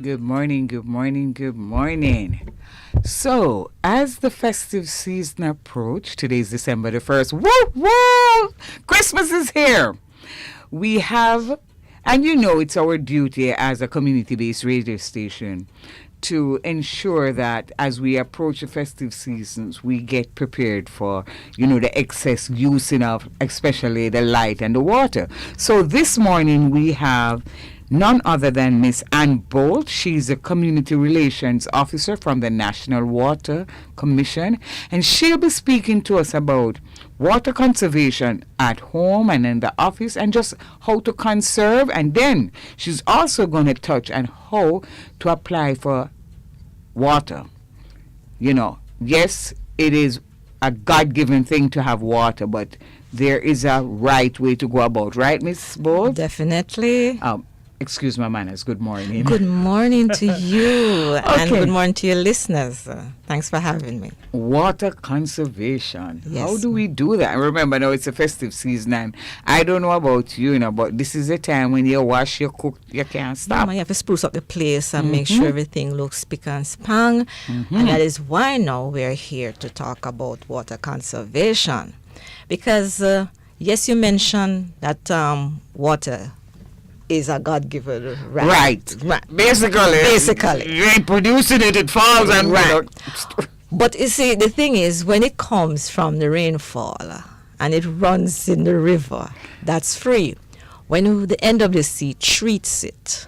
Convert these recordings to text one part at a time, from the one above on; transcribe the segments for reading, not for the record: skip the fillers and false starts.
Good morning, good morning, good morning. So, as the festive season approaches, today is December the 1st. Woo, woo! Christmas is here. We have, and you know it's our duty as a community-based radio station to ensure that as we approach the festive seasons, we get prepared for, the excess using of especially the light and the water. So this morning we have none other than Miss Ann Bolt. She's a community relations officer from the National Water Commission, and she'll be speaking to us about water conservation at home and in the office and just how to conserve. And then she's also going to touch on how to apply for water. Yes, it is a God-given thing to have water, but there is a right way to go about, right, Miss Bolt? Definitely. Excuse my manners. Good morning. Good morning to you and good morning to your listeners. Thanks for having me. Water conservation. Yes. How do we do that? Remember, now it's a festive season, and I don't know about you, but this is a time when you wash, you cook, you can't stop. Yeah, you have to spruce up the place and make sure everything looks spick and span. And that is why now we're here to talk about water conservation. Because, yes, you mentioned that water is a God-given right. Basically. You ain't producing it, it falls and right. But you see, the thing is, when it comes from the rainfall and it runs in the river, that's free. When the NWC treats it,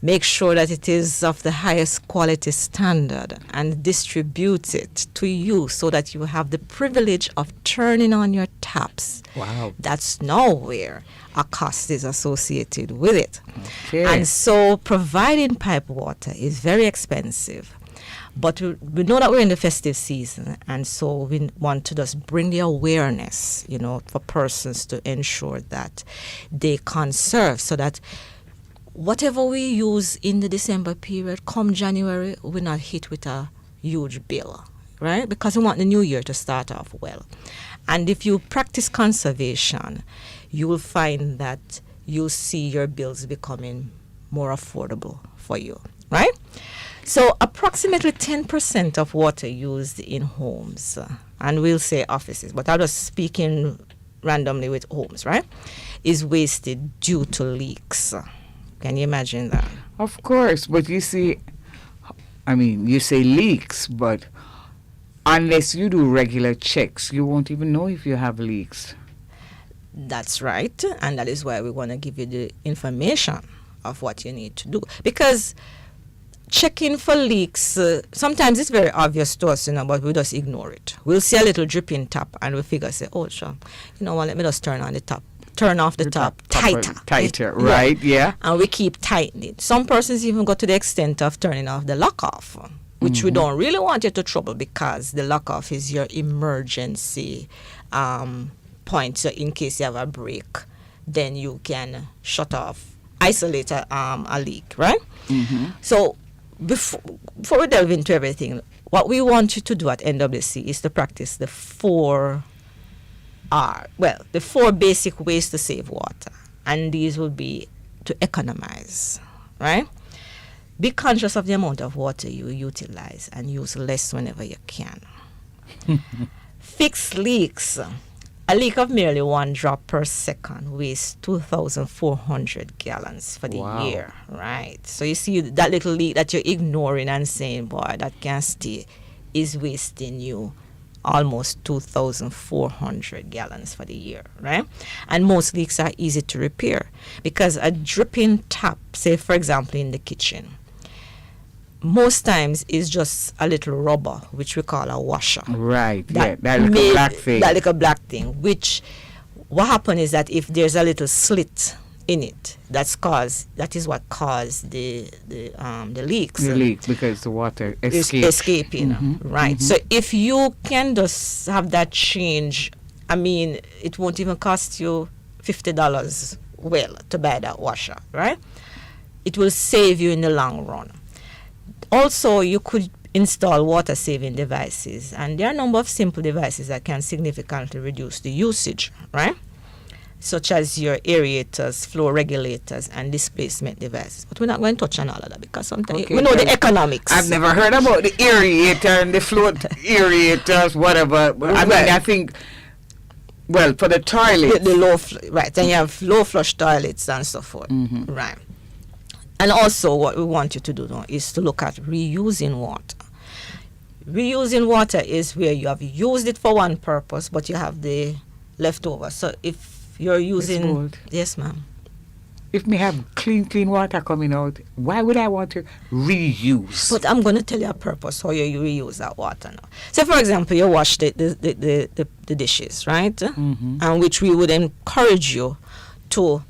make sure that it is of the highest quality standard and distributes it to you so that you have the privilege of turning on your taps. Wow. That's nowhere a cost is associated with it. Okay. And so providing pipe water is very expensive. But we know that we're in the festive season, and so we want to just bring the awareness, for persons to ensure that they conserve so that whatever we use in the December period, come January, we're not hit with a huge bill, right? Because we want the new year to start off well. And if you practice conservation, you will find that you'll see your bills becoming more affordable for you, right? So approximately 10% of water used in homes, and we'll say offices, but I'm just speaking randomly with homes, right, is wasted due to leaks. Can you imagine that? Of course, but you see, you say leaks, but unless you do regular checks, you won't even know if you have leaks. That's right, and that is why we want to give you the information of what you need to do. Because checking for leaks, sometimes it's very obvious to us, but we just ignore it. We'll see a little dripping tap and we figure, oh, sure, let me just turn off the top tighter, right? Yeah. And we keep tightening. Some persons even go to the extent of turning off the lock off, which we don't really want you to trouble, because the lock off is your emergency point. So in case you have a break, then you can shut off, isolate a leak, right? So before we delve into everything, what we want you to do at NWC is to practice the four basic ways to save water. And these will be to economize, right? Be conscious of the amount of water you utilize and use less whenever you can. Fix leaks. A leak of merely 1 drop per second wastes 2,400 gallons for the year, right? So you see that little leak that you're ignoring and saying, boy, that can't stay, is wasting you almost 2,400 gallons for the year, right? And most leaks are easy to repair, because a dripping tap, say for example in the kitchen, most times is just a little rubber, which we call a washer. Right, that little black thing. That little black thing, which what happens is that if there's a little slit in it, that is what caused the leaks. The leak, because the water is escaping, right? So if you can just have that change, it won't even cost you $50 to buy that washer, right? It will save you in the long run. Also, you could install water-saving devices, and there are a number of simple devices that can significantly reduce the usage, right? such as your aerators, flow regulators, and displacement devices. But we're not going to touch on all of that because sometimes Okay, we know the guys, economics. I've never heard about the aerator and the float aerators, whatever. But I mean, Right. I think, well, for the toilet. The low, right, and you have low flush toilets and so forth. Right. And also what we want you to do now is to look at reusing water. Reusing water is where you have used it for one purpose, but you have the leftover. So if you're using... Gold. Yes, ma'am. If me have clean water coming out, why would I want to reuse? But I'm going to tell you a purpose how you reuse that water now. So, for example, you wash the dishes, right? And which we would encourage you to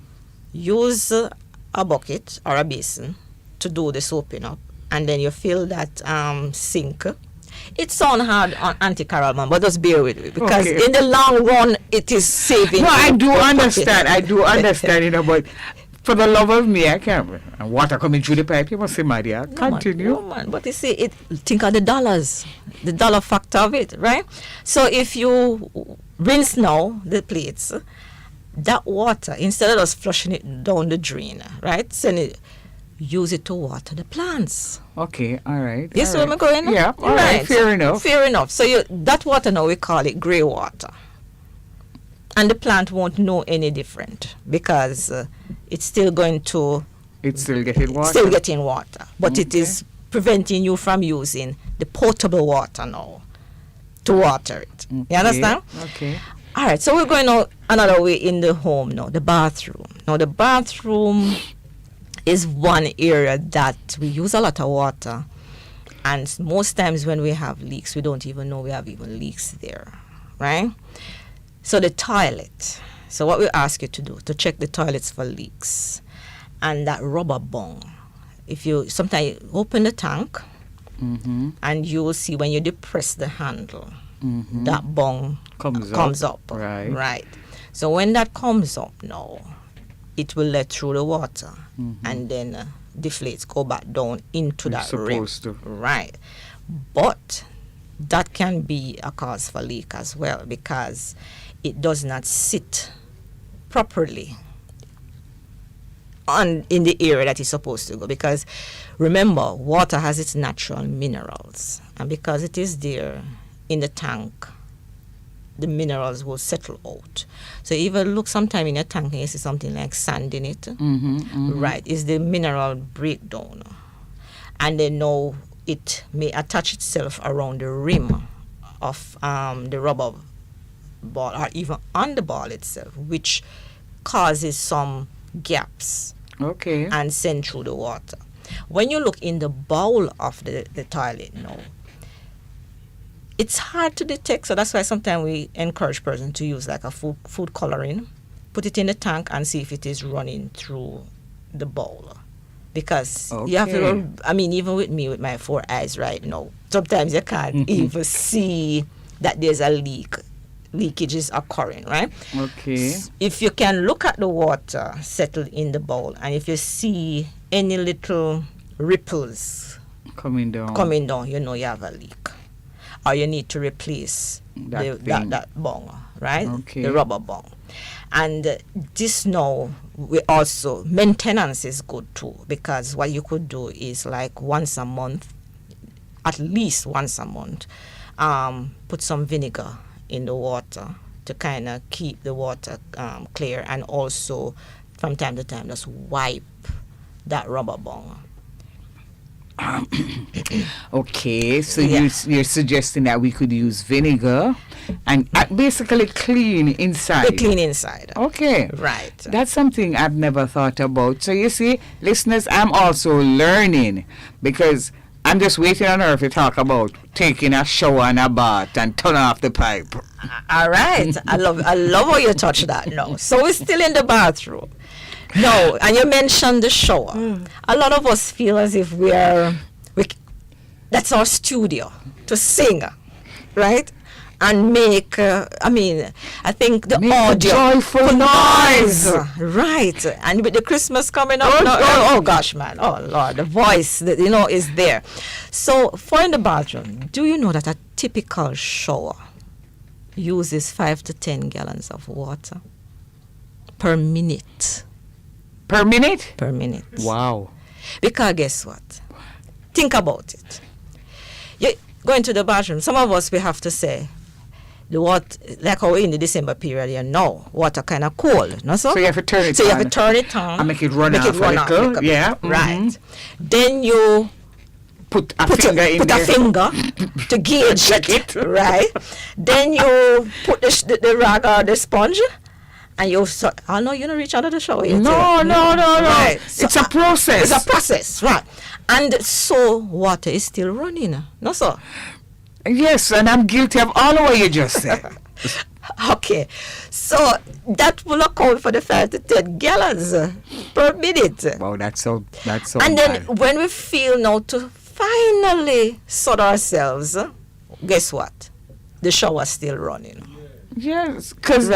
use a bucket or a basin to do the soaping up. And then you fill that sink. It sounds hard on Auntie Carol, man, but just bear with me. Because Okay. in the long run, it is saving. No, I do your pocket. understand. I do understand, but for the love of me, I can't. And water coming through the pipe, you must say, my dear, continue. No, man. But you see, think of the dollars, the dollar factor of it, right? So if you rinse now the plates, that water, instead of just flushing it down the drain, right? Use it to water the plants. Okay, all right. You see where I'm going? Yeah, all right, fair enough. Fair enough. So that water now, we call it grey water. And the plant won't know any different because it's still going to... It's still getting water? Still getting water. But it Okay. is preventing you from using the potable water now to water it. Okay. You understand? Okay. All right, so we're going now another way in the home now, the bathroom. Now, the bathroom is one area that we use a lot of water. And most times when we have leaks, we don't even know we have even leaks there, right? So the toilet. So what we ask you to do, to check the toilets for leaks. And that rubber bung. If you, sometimes you open the tank, and you will see when you depress the handle, that bung comes up. Right. Right. So when that comes up now, it will let through the water and then deflates, go back down into that rim. Supposed to. Right. But that can be a cause for leak as well because it does not sit properly in the area that it's supposed to go. Because remember, water has its natural minerals, and because it is there in the tank, the minerals will settle out. So even look sometime in your tank and you see something like sand in it, right, is the mineral breakdown. And then now it may attach itself around the rim of the rubber ball or even on the ball itself, which causes some gaps Okay. and send through the water. When you look in the bowl of the toilet now, it's hard to detect, so that's why sometimes we encourage person to use like a food coloring, put it in the tank and see if it is running through the bowl. Because you have to, I mean, even with me with my 4 eyes right now, sometimes you can't even see that there's a leakage is occurring, right? Okay. If you can look at the water settled in the bowl and if you see any little ripples Coming down. you know you have a leak. Or you need to replace that bung, right? Okay. The rubber bung. And this now, we also, maintenance is good too, because what you could do is like once a month, at least once a month, put some vinegar in the water to kind of keep the water clear, and also from time to time just wipe that rubber bung. Okay, so Yeah. you're suggesting that we could use vinegar and basically clean inside. The clean inside. Okay. Right. That's something I've never thought about. So you see, listeners, I'm also learning because I'm just waiting on her to talk about taking a shower and a bath and turn off the pipe. All right. I love how you touch that now. So we're still in the bathroom. No, and you mentioned the shower. A lot of us feel as if that's our studio to sing, right? And make, I think the Make a audio. joyful noise. Right. And with the Christmas coming up, oh gosh, man. Oh, Lord, the voice, is there. So, for in the bathroom, do you know that a typical shower uses 5 to 10 gallons of water? per minute. Per minute? Per minute. Wow. Because guess what? Think about it. You go into the bathroom. Some of us, we have to say, the water, like how in the December period, you know, water kind of cold, no so? So you have to turn it on. So you have to turn it on. And make it run off a little. Yeah. Right. Then you put a finger to gauge check it. Right. Then you put the rag or the sponge, and you oh no, you don't reach out of the shower yet. No. Right. So it's a process. It's a process, right. And so water is still running. No so? Yes, and I'm guilty of all of what you just said. Okay. So that will account for the 5 to 10 gallons per minute. Wow, that's so And bad. then when we feel now to finally sort ourselves, guess what? The shower's still running. Yes, because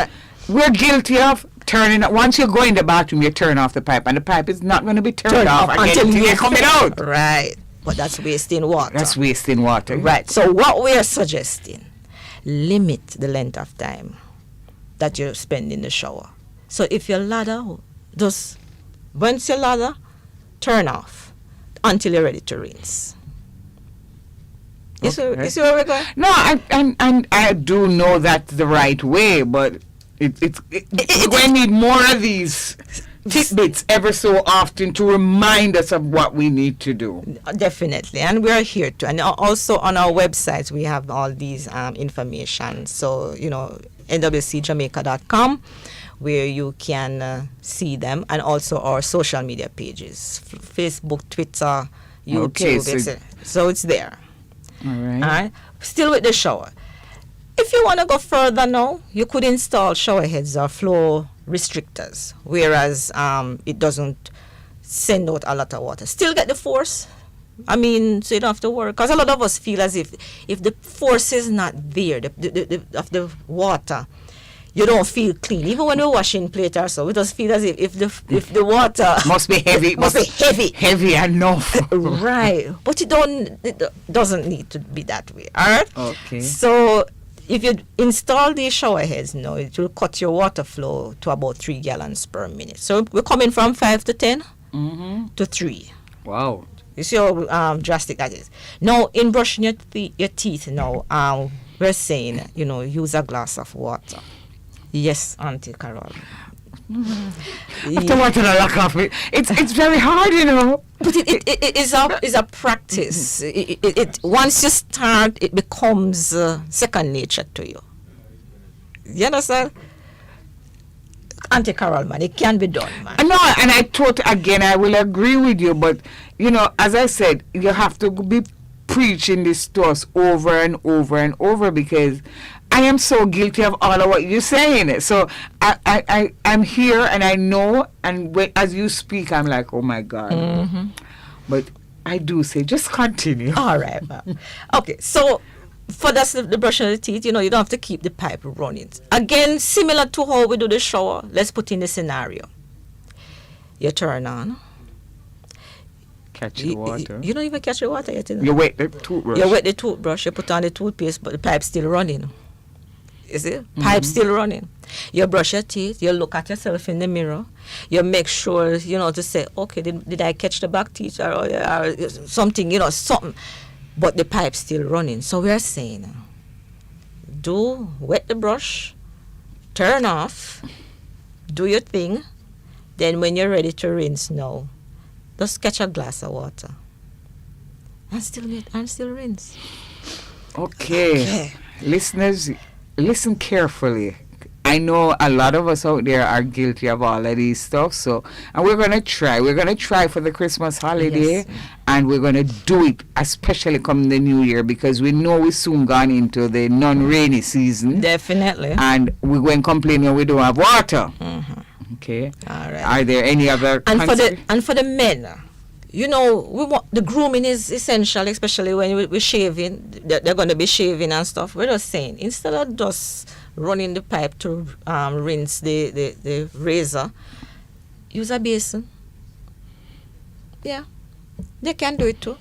we're guilty of turning. Once you go in the bathroom, you turn off the pipe, and the pipe is not going to be turned off again until you're coming out. Right. But that's wasting water. That's wasting water. Right. So what we are suggesting, limit the length of time that you spend in the shower. So if your ladder, just once your ladder, turn off until you're ready to rinse. You see where we're going? No, I do know that's the right way, but we're going to need more of these tidbits ever so often to remind us of what we need to do. Definitely, and we are here to. And also on our website, we have all these information. So, nwcjamaica.com, where you can see them, and also our social media pages, Facebook, Twitter, YouTube, etc. So it's there. All right. All right. Still with the shower. If you want to go further now, you could install shower heads or flow restrictors, whereas it doesn't send out a lot of water. Still get the force. I mean, so you don't have to worry. Because a lot of us feel as if the force is not there, of the water, you don't feel clean. Even when we're washing plate or so, we just feel as if the water must be heavy. must be heavy. Heavy enough. Right. But it doesn't need to be that way. All right? Okay. So if you install these shower heads now, it will cut your water flow to about 3 gallons per minute. So we're coming from 5 to 10 to 3. Wow. You see how drastic that is. Now, in brushing your teeth now, we're saying, use a glass of water. Yes, Auntie Carol. After watching a lack of it, it's very hard, But it is a practice. It once you start, it becomes second nature to you. You understand? Auntie Carol, man, it can be done, man. No, and I will agree with you, but as I said, you have to be preaching this to us over and over and over, because I am so guilty of all of what you're saying. So I'm here and I know, and as you speak, I'm like, oh my God. Mm-hmm. But I do say, just continue. All right, ma'am. Okay, so for the brushing of the teeth, you don't have to keep the pipe running. Again, similar to how we do the shower, let's put in the scenario. You turn on. Catch the water. You don't even catch the water yet. You wet the toothbrush. You wet the toothbrush, you put on the toothpaste, but the pipe's still running. You see? Pipe's still running. You brush your teeth, you look at yourself in the mirror, you make sure, to say, okay, did I catch the back teeth or something, something. But the pipe's still running. So we're saying, wet the brush, turn off, do your thing, then when you're ready to rinse now, just catch a glass of water. And still rinse. Okay. Listeners, listen carefully. I know a lot of us out there are guilty of all of these stuff, and we're going to try. We're going to try for the Christmas holiday, yes. And we're going to do it, especially come the new year, because we know we're soon gone into the non-rainy season. Definitely. And we're going to complain when we don't have water. Mm-hmm. Okay. All right. Are there any other and for the men, we want the grooming is essential, especially when we're shaving. They're going to be shaving and stuff. We're just saying, instead of just running the pipe to rinse the razor, use a basin. Yeah, they can do it too.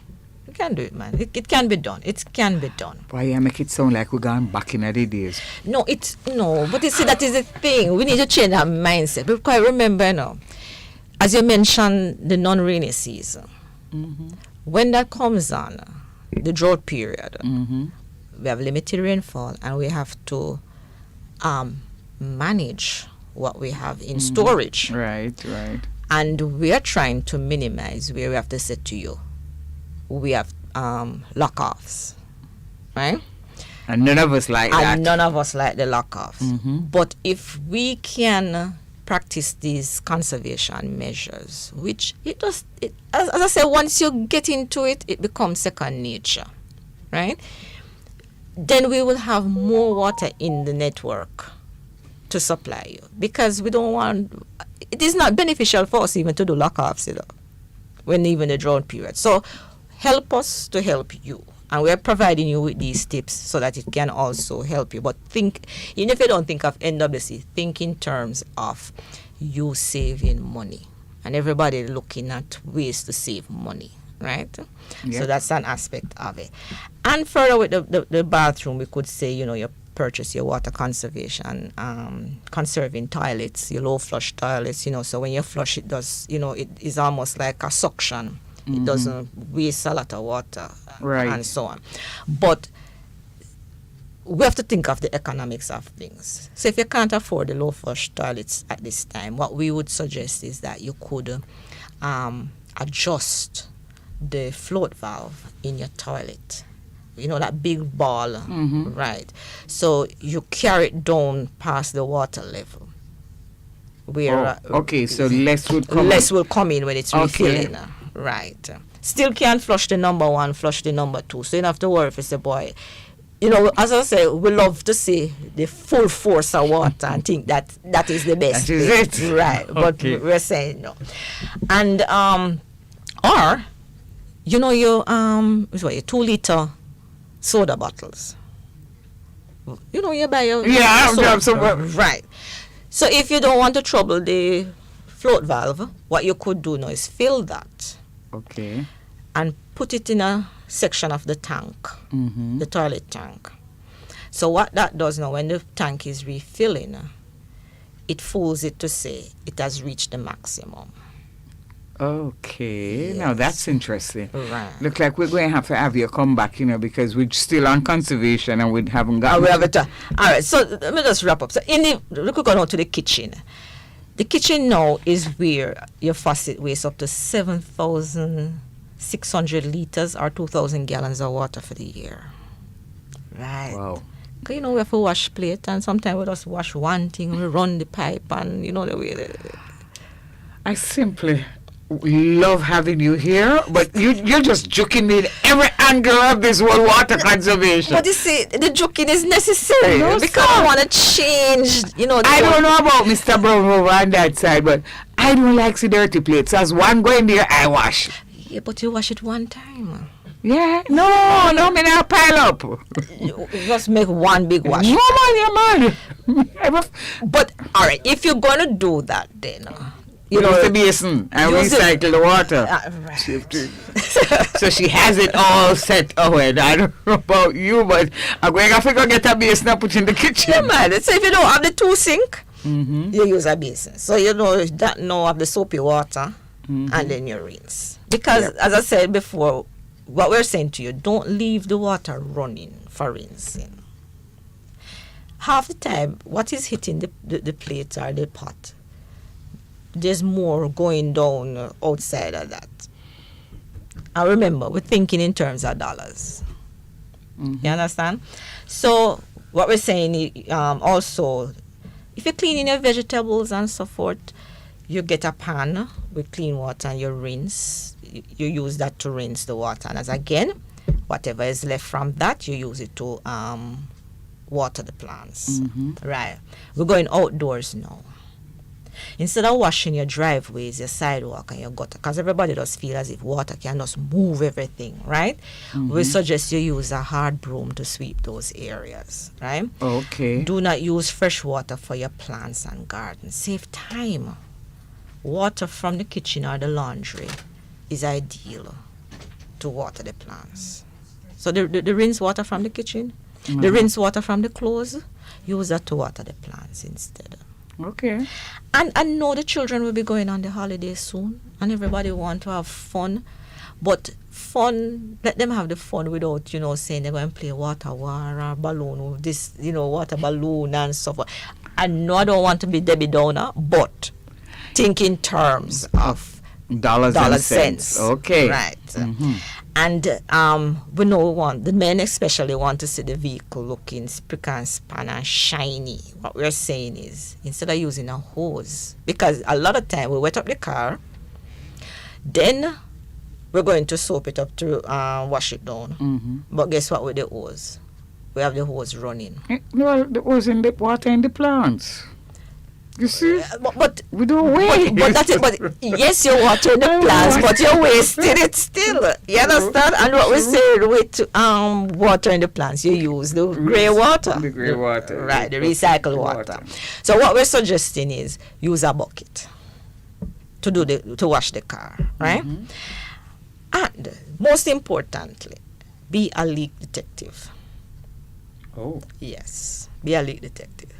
can do it, man. It can be done. It can be done. Why you make it sound like we're going back in the days? No, but you see, that is the thing. We need to change that mindset. Because remember, as you mentioned, the non-rainy season. Mm-hmm. When that comes on, the drought period, Mm-hmm. we have limited rainfall, and we have to manage what we have in storage. Right. And we are trying to minimize where we have to say to you, we have lock-offs, right? And none of us like that. And none of us like the lock-offs. Mm-hmm. But if we can practice these conservation measures, which as I said, once you get into it, it becomes second nature, right? Then we will have more water in the network to supply you, because we don't want, it is not beneficial for us even to do lock-offs, when even the drought period. So help us to help you. And we're providing you with these tips so that it can also help you. But think, even if you don't think of NWC, think in terms of you saving money. And everybody looking at ways to save money, right? Yep. So that's an aspect of it. And further with the bathroom, we could say, you purchase your water conservation, conserving toilets, your low flush toilets, so when you flush it does, it is almost like a suction. It doesn't waste a lot of water, Right. and so on. But we have to think of the economics of things. So if you can't afford the low flush toilets at this time, what we would suggest is that you could adjust the float valve in your toilet. That big ball, right? So you carry it down past the water level. Where okay, so less would come. Less will come in when it's Okay. refilling. Right. Still can't flush the number one, flush the number two. So you don't have to worry if it's a boy. As I say, we love to see the full force of water and think that is the best. That is it. Right. Okay. But we're saying no. And or your 2-liter soda bottles. You buy your soda. Right. So if you don't want to trouble the float valve, what you could do now is fill that. Okay. And put it in a section of the tank, the toilet tank. So what that does now, when the tank is refilling, it fools it to say it has reached the maximum. Okay. Yes. Now that's interesting. Right. Look like we're going to have you come back, because we're still on conservation and we haven't got. We have it. All right. So let me just wrap up. So look, we go down to the kitchen. The kitchen now is where your faucet wastes up to 7,600 liters or 2,000 gallons of water for the year. Right. Wow. Because, we have to wash plate, and sometimes we just wash one thing, we run the pipe, and the way. I simply love having you here, but you're just joking me in every angle of this whole water conservation. But you see, the joking is necessary No, because sir. I want to change, I don't know about Mr. Brown over on that side, but I don't like the dirty plates. As one going there, I wash. Yeah, but you wash it one time. Yeah, no, me not pile up. You just make one big wash. No, man, But, all right, if you're going to do that, then, use the basin and use it- recycle the water. Right. So she has it all set. Oh, and I don't know about you, but I'm going to have to go get a basin and put in the kitchen. Yeah, man. So if you don't have the 2 sink, Mm-hmm. you use a basin. So that now have the soapy water, and then you rinse. Because, as I said before, what we're saying to you, don't leave the water running for rinsing. Half the time, what is hitting the plate or the pot, there's more going down outside of that. And remember, we're thinking in terms of dollars. You understand? So what we're saying also, if you're cleaning your vegetables and so forth, you get a pan with clean water and you rinse. You use that to rinse the water. And as again, whatever is left from that, you use it to water the plants. Right. We're going outdoors now. Instead of washing your driveways, your sidewalk, and your gutter, because everybody does feel as if water can just move everything, right? We suggest you use a hard broom to sweep those areas, right? Okay. Do not use fresh water for your plants and gardens. Save time. Water from the kitchen or the laundry is ideal. to water the plants. So the rinse water from the kitchen, the Mhm. rinse water from the clothes, use that to water the plants instead. Okay. And I know the children will be going on the holiday soon, and everybody want to have fun. But fun, let them have the fun without, saying they're going to play water war or balloon with this, water balloon and so forth. I know I don't want to be Debbie Downer, but think in terms of Dollars and cents. Okay. Right. Mhm. And we know the men especially want to see the vehicle looking spick and span and shiny. What we're saying is, instead of using a hose, because a lot of time we wet up the car, then we're going to soap it up to wash it down. Mhm. But guess what with the hose? We have the hose running. Well, it was in the water in the plants. You see? But We don't waste. But that's it. But yes, you're watering the plants, but you're wasting it still. You understand? And what we say with watering the plants, you use the grey water. The grey water. Right, the recycled water. So what we're suggesting is use a bucket to wash the car, right? Mhm. And most importantly, be a leak detective. Oh. Yes, be a leak detective.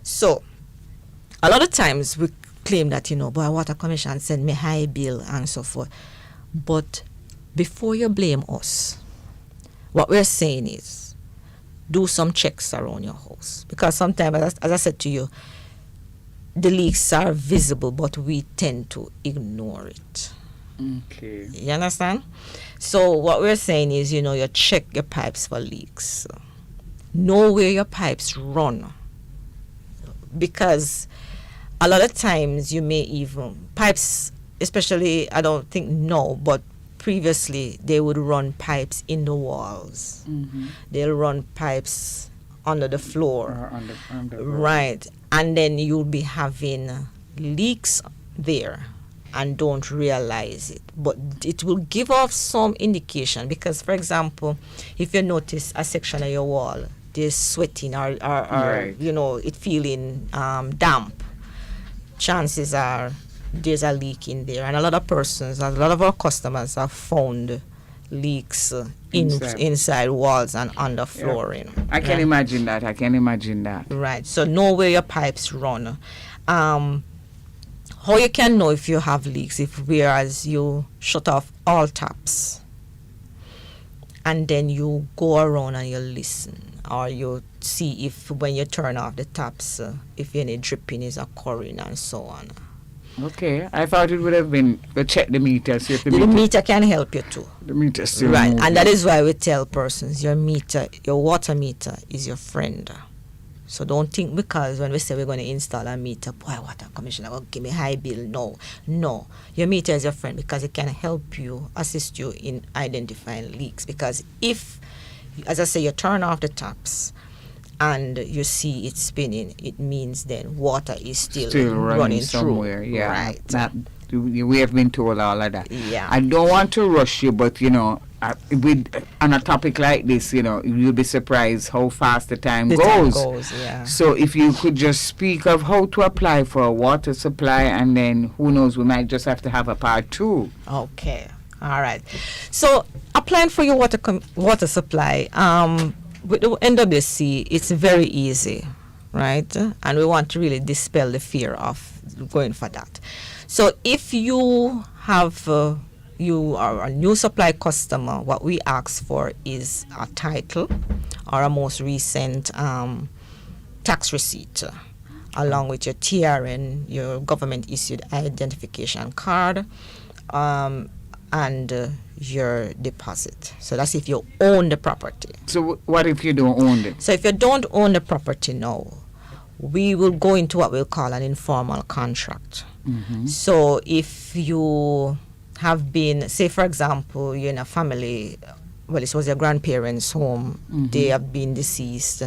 So a lot of times we claim that, boy, water commission send me high bill and so forth. But before you blame us, what we're saying is do some checks around your house. Because sometimes, as I said to you, the leaks are visible, but we tend to ignore it. Okay. You understand? So what we're saying is, you check your pipes for leaks. Know where your pipes run. Because a lot of times you may even pipes, especially I don't think no, but previously they would run pipes in the walls. Mhm. They'll run pipes under the floor. Or on the Right. And then you'll be having leaks there and don't realize it. But it will give off some indication because, for example, if you notice a section of your wall, there's sweating or Right. it feeling damp, chances are there's a leak in there. And a lot of our customers have found leaks inside walls and under flooring. I can imagine that. Right. So know where your pipes run. How you can know if you have leaks whereas you shut off all taps and then you go around and you listen or you see if when you turn off the taps if any dripping is occurring and so on. Okay. I thought it would have been to check the meter, see if the meter can help you too. The meter still Right. moving. And that is why we tell persons your water meter is your friend. So don't think because when we say we're going to install a meter, boy, water commissioner will give me high bill. No. Your meter is your friend because it can help you, assist you in identifying leaks. Because if, as I say, you turn off the taps and you see it spinning, it means then water is still running somewhere. through. Yeah. Right. We have been told all of that. Yeah. I don't want to rush you, but on a topic like this, you'll be surprised how fast the time goes. Yeah. So if you could just speak of how to apply for a water supply, and then who knows, we might just have to have a part 2. Okay. All right. So applying for your water supply, with the NWC, it's very easy, right? And we want to really dispel the fear of going for that. So if you are a new supply customer, what we ask for is a title or a most recent tax receipt, along with your TRN, your government issued identification card, and your deposit. So that's if you own the property. So what if you don't own it? So if you don't own the property now, we will go into what we'll call an informal contract. Mm-hmm. So if you have been, say for example, you're in a family, well, it was your grandparents' home, they have been deceased,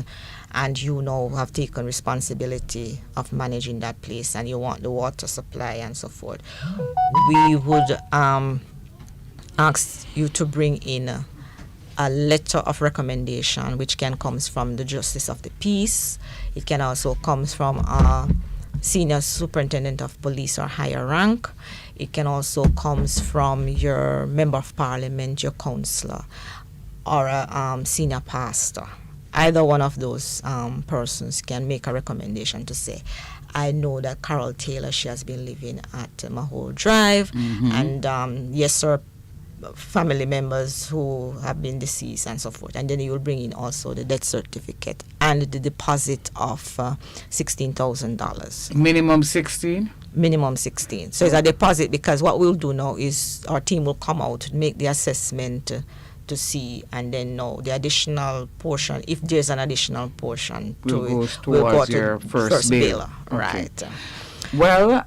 and you now have taken responsibility of managing that place and you want the water supply and so forth, we would ask you to bring in a letter of recommendation, which can come from the Justice of the Peace. It can also come from a senior superintendent of police or higher rank. It can also comes from your member of parliament, your councillor, or a senior pastor. Either one of those persons can make a recommendation to say, I know that Carol Taylor, she has been living at Mahole Drive, and yes, sir, family members who have been deceased and so forth. And then you will bring in also the death certificate and the deposit of $16,000. Minimum 16? Minimum 16. So it's a deposit, because what we'll do now is our team will come out, make the assessment to see, and then know the additional portion, if there's an additional portion to will go to your first bill. Okay. Right. Well,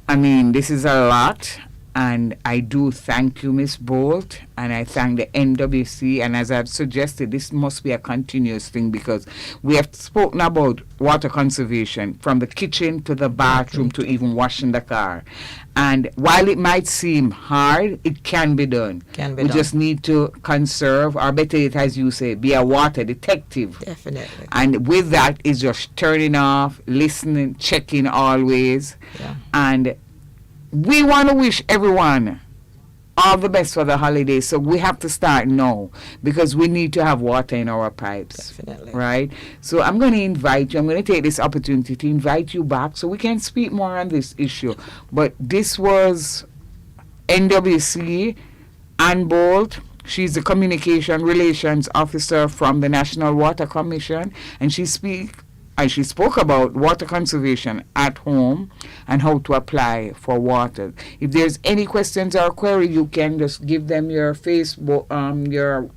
I mean, this is a lot, and I do thank you, Miss Bolt, and I thank the NWC, and as I've suggested, this must be a continuous thing, because we have spoken about water conservation from the kitchen to the bathroom to even washing the car. And while it might seem hard, it can be done. We just need to conserve, or better yet, as you say, be a water detective. Definitely. And with that is just turning off, listening, checking always. Yeah. And we want to wish everyone all the best for the holidays. So we have to start now, because we need to have water in our pipes. Definitely. Right? So I'm going to invite you. I'm going to take this opportunity to invite you back so we can speak more on this issue. But this was NWC, Ann Bolt. She's the Communication Relations Officer from the National Water Commission, and she spoke about water conservation at home and how to apply for water. If there's any questions or query, you can just give them your Facebook, your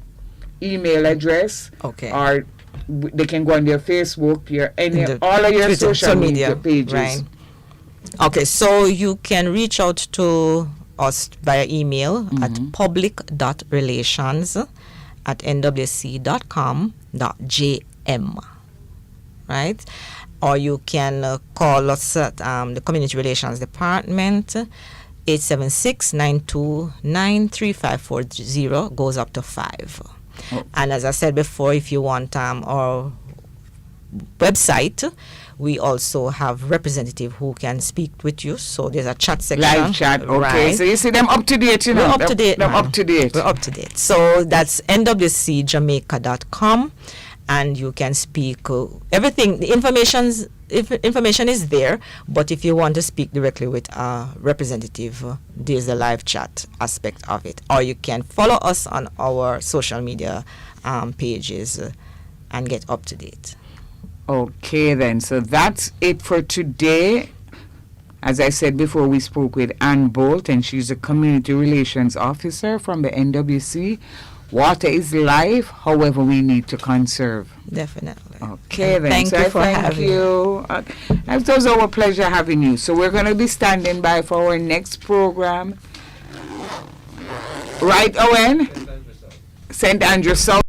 email address, okay, or they can go on their Facebook, all of your Twitter, social media pages. Right. Okay, so you can reach out to us via email at public.relations@nwc.com.jm. Right? Or you can call us at the Community Relations Department, 876-929-3540, goes up to 5. Oh. And as I said before, if you want our website, we also have representative who can speak with you. So there's a chat section. Live chat, okay. Right. So you see them up to date, you know. We're up to date. We're up to date. We're up to date. So that's nwcjamaica.com. And you can speak everything. The information is there, but if you want to speak directly with a representative, there's the live chat aspect of it. Or you can follow us on our social media pages and get up to date. Okay, then. So that's it for today. As I said before, we spoke with Ann Bolt, and she's a Community Relations Officer from the NWC. Water is life, however, we need to conserve. Definitely. Okay, and then. Thank you for having you. It was our pleasure having you. So we're going to be standing by for our next program. Right, Owen? St. Andrew South.